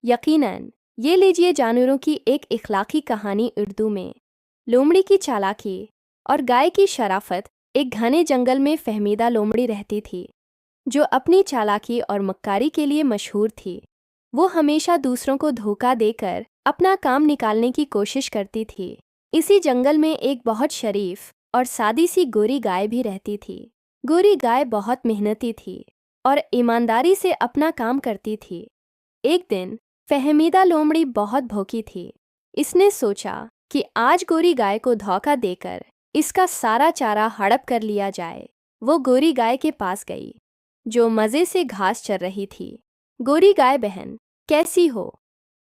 यकीनन। ये लीजिए जानवरों की एक इखलाकी कहानी उर्दू में। लोमड़ी की चालाकी और गाय की शराफत। एक घने जंगल में फहमीदा लोमड़ी रहती थी, जो अपनी चालाकी और मक्कारी के लिए मशहूर थी। वो हमेशा दूसरों को धोखा देकर अपना काम निकालने की कोशिश करती थी। इसी जंगल में एक बहुत शरीफ और सादी सी गोरी गाय भी रहती थी। गोरी गाय बहुत मेहनती थी और ईमानदारी से अपना काम करती थी। एक दिन फहमीदा लोमड़ी बहुत भूखी थी। इसने सोचा कि आज गोरी गाय को धोखा देकर इसका सारा चारा हड़प कर लिया जाए। वो गोरी गाय के पास गई, जो मज़े से घास चर रही थी। गोरी गाय बहन, कैसी हो?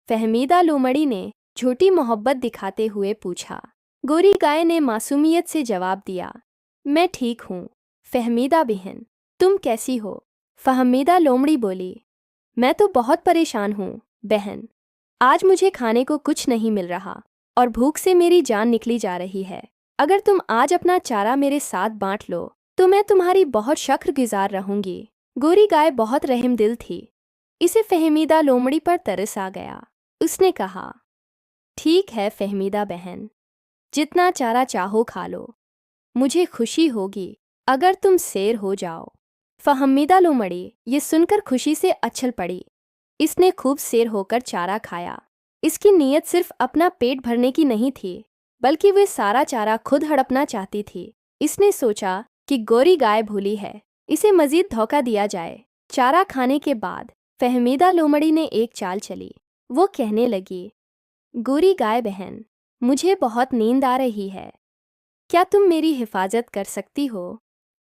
फहमीदा लोमड़ी ने झूठी मोहब्बत दिखाते हुए पूछा। गोरी गाय ने मासूमियत से जवाब दिया, मैं ठीक हूँ फहमीदा बहन, तुम कैसी हो? फहमीदा लोमड़ी बोली, मैं तो बहुत परेशान हूँ बहन। आज मुझे खाने को कुछ नहीं मिल रहा और भूख से मेरी जान निकली जा रही है। अगर तुम आज अपना चारा मेरे साथ बांट लो तो मैं तुम्हारी बहुत शुक्रगुजार रहूंगी। गोरी गाय बहुत रहमदिल थी। इसे फहमीदा लोमड़ी पर तरस आ गया। उसने कहा, ठीक है फहमीदा बहन, जितना चारा चाहो खा लो। मुझे खुशी होगी अगर तुम शेर हो जाओ। फहमीदा लोमड़ी ये सुनकर खुशी से अच्छल पड़ी। इसने खूब शेर होकर चारा खाया। इसकी नीयत सिर्फ अपना पेट भरने की नहीं थी, बल्कि वे सारा चारा खुद हड़पना चाहती थी। इसने सोचा कि गोरी गाय भूली है, इसे मजीद धोखा दिया जाए। चारा खाने के बाद फहमीदा लोमड़ी ने एक चाल चली। वो कहने लगी, गोरी गाय बहन, मुझे बहुत नींद आ रही है। क्या तुम मेरी हिफाजत कर सकती हो?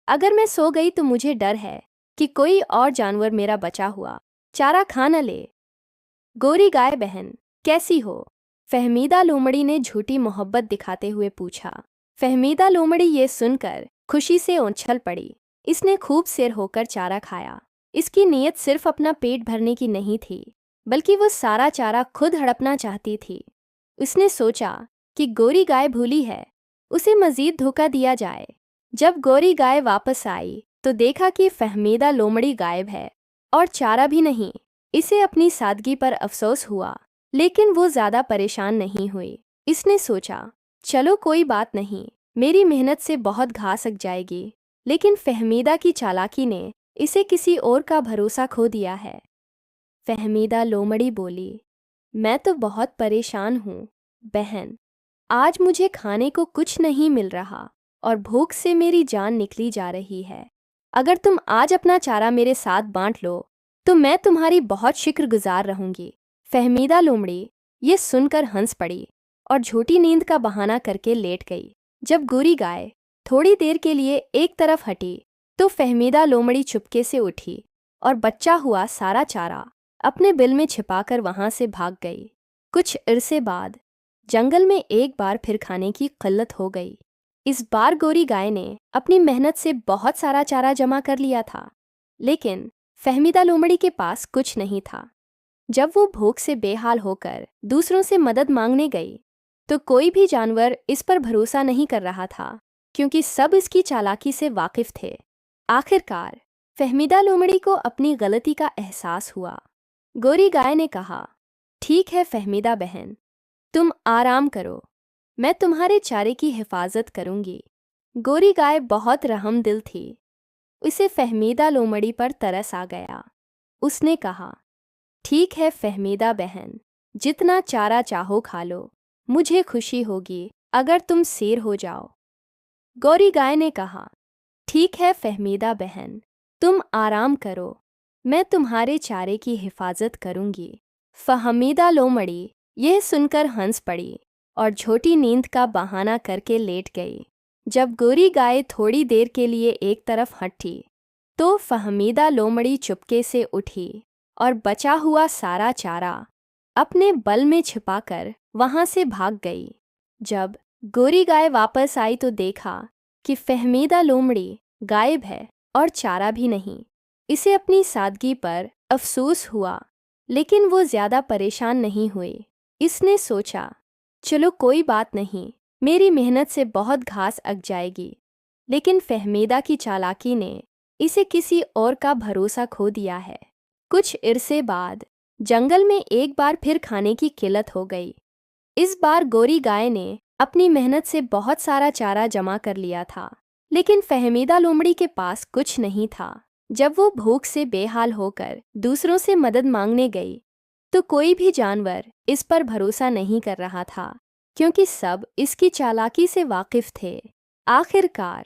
अगर मैं सो गई तो मुझे डर है कि कोई और जानवर मेरा बचा हुआ चारा खा न ले। गोरी गाय बहन, कैसी हो? फहमीदा लोमड़ी ने झूठी मोहब्बत दिखाते हुए पूछा। फहमीदा लोमड़ी ये सुनकर खुशी से उछल पड़ी। इसने खूब शेर होकर चारा खाया। इसकी नीयत सिर्फ अपना पेट भरने की नहीं थी, बल्कि वो सारा चारा खुद हड़पना चाहती थी। उसने सोचा कि गोरी गाय भूली है, उसे मजीद धोखा दिया जाए। जब गोरी गाय वापस आई तो देखा कि फहमीदा लोमड़ी गायब है और चारा भी नहीं। इसे अपनी सादगी पर अफसोस हुआ, लेकिन वो ज़्यादा परेशान नहीं हुई। इसने सोचा, चलो कोई बात नहीं, मेरी मेहनत से बहुत घास उग जाएगी। लेकिन फहमीदा की चालाकी ने इसे किसी और का भरोसा खो दिया है। फहमीदा लोमड़ी बोली, मैं तो बहुत परेशान हूँ बहन। आज मुझे खाने को कुछ नहीं मिल रहा और भूख से मेरी जान निकली जा रही है। अगर तुम आज अपना चारा मेरे साथ बांट लो तो मैं तुम्हारी बहुत शुक्रगुजार रहूंगी। फहमीदा लोमड़ी ये सुनकर हंस पड़ी और झूठी नींद का बहाना करके लेट गई। जब गोरी गाय थोड़ी देर के लिए एक तरफ हटी तो फहमीदा लोमड़ी चुपके से उठी और बचा हुआ सारा चारा अपने बिल में छिपाकर वहां से भाग गई। कुछ अरसे बाद जंगल में एक बार फिर खाने की किल्लत हो गई। इस बार गोरी गाय ने अपनी मेहनत से बहुत सारा चारा जमा कर लिया था, लेकिन फहमीदा लोमड़ी के पास कुछ नहीं था। जब वो भूख से बेहाल होकर दूसरों से मदद मांगने गई तो कोई भी जानवर इस पर भरोसा नहीं कर रहा था, क्योंकि सब इसकी चालाकी से वाकिफ थे। आखिरकार फहमीदा लोमड़ी को अपनी गलती का एहसास हुआ। गोरी गाय ने कहा, ठीक है फहमीदा बहन, तुम आराम करो, मैं तुम्हारे चारे की हिफाजत करूंगी। गोरी गाय बहुत रहमदिल थी। उसे फहमीदा लोमड़ी पर तरस आ गया। उसने कहा, ठीक है फहमीदा बहन, जितना चारा चाहो खा लो। मुझे खुशी होगी अगर तुम शेर हो जाओ। गोरी गाय ने कहा, ठीक है फहमीदा बहन, तुम आराम करो, मैं तुम्हारे चारे की हिफाजत करूंगी। फहमीदा लोमड़ी यह सुनकर हंस पड़ी और झूठी नींद का बहाना करके लेट गई। जब गोरी गाय थोड़ी देर के लिए एक तरफ हटी तो फहमीदा लोमड़ी चुपके से उठी और बचा हुआ सारा चारा अपने बल में छिपाकर वहां से भाग गई। जब गोरी गाय वापस आई तो देखा कि फहमीदा लोमड़ी गायब है और चारा भी नहीं। इसे अपनी सादगी पर अफसोस हुआ, लेकिन वो ज़्यादा परेशान नहीं हुई। इसने सोचा, चलो कोई बात नहीं, मेरी मेहनत से बहुत घास उग जाएगी। लेकिन फहमीदा की चालाकी ने इसे किसी और का भरोसा खो दिया है। कुछ अरसे बाद जंगल में एक बार फिर खाने की किल्लत हो गई। इस बार गोरी गाय ने अपनी मेहनत से बहुत सारा चारा जमा कर लिया था, लेकिन फहमीदा लोमड़ी के पास कुछ नहीं था। जब वो भूख से बेहाल होकर दूसरों से मदद मांगने गई, तो कोई भी जानवर इस पर भरोसा नहीं कर रहा था, क्योंकि सब इसकी चालाकी से वाकिफ थे। आखिरकार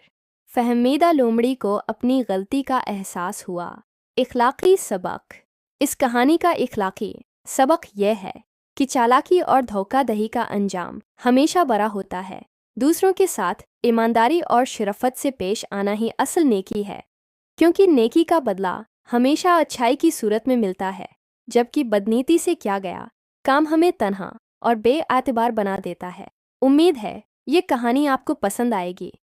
फहमीदा लोमड़ी को अपनी गलती का एहसास हुआ। इखलाकी सबक। इस कहानी का इखलाकी सबक यह है कि चालाकी और धोखाधड़ी का अंजाम हमेशा बुरा होता है। दूसरों के साथ ईमानदारी और शरफ़त से पेश आना ही असल नेकी है, क्योंकि नेकी का बदला हमेशा अच्छाई की सूरत में मिलता है, जबकि बदनीति से किया गया काम हमें तन्हा और बेएतबार बना देता है। उम्मीद है ये कहानी आपको पसंद आएगी।